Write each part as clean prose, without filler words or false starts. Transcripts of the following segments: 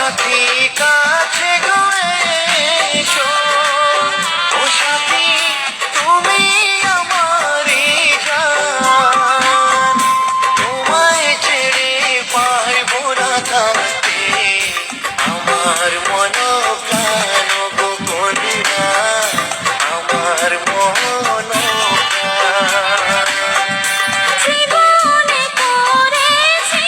সাথী কাছে গড়ে এসো, ও সাথী তুমি আমারই জান, তোমায় ছেড়ে পারবো না থাকতে, আমার মন প্রাণ গো কন্যা, আমার মন প্রাণ। জীবনে করেছি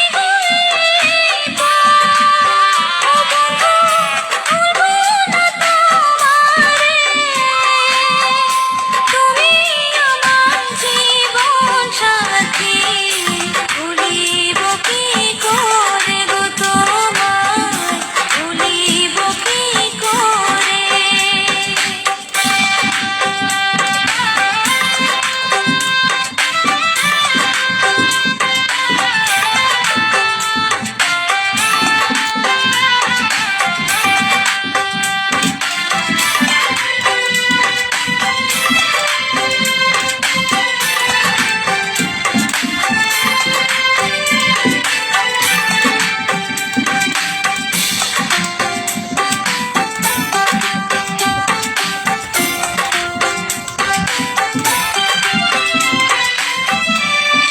তুমি আমার জীবন সাথী, ভুলিব কি করে গো তোমায়, ভুলিব কি করে।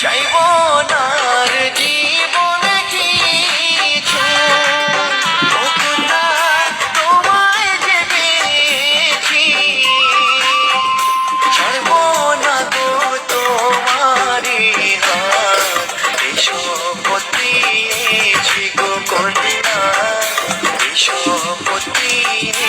চাইবো না আর জীবনে কিছু, ও কন্যা তোমায় যে পেয়েছি, ছাড়বো না গো তোমারই হাত, এসো পতিয়েছি গো কন্যা, এসো পতিয়েছি।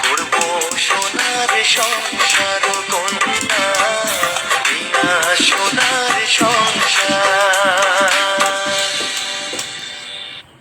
করবো সোনার সংসার কন্যা, সোনার সংসার।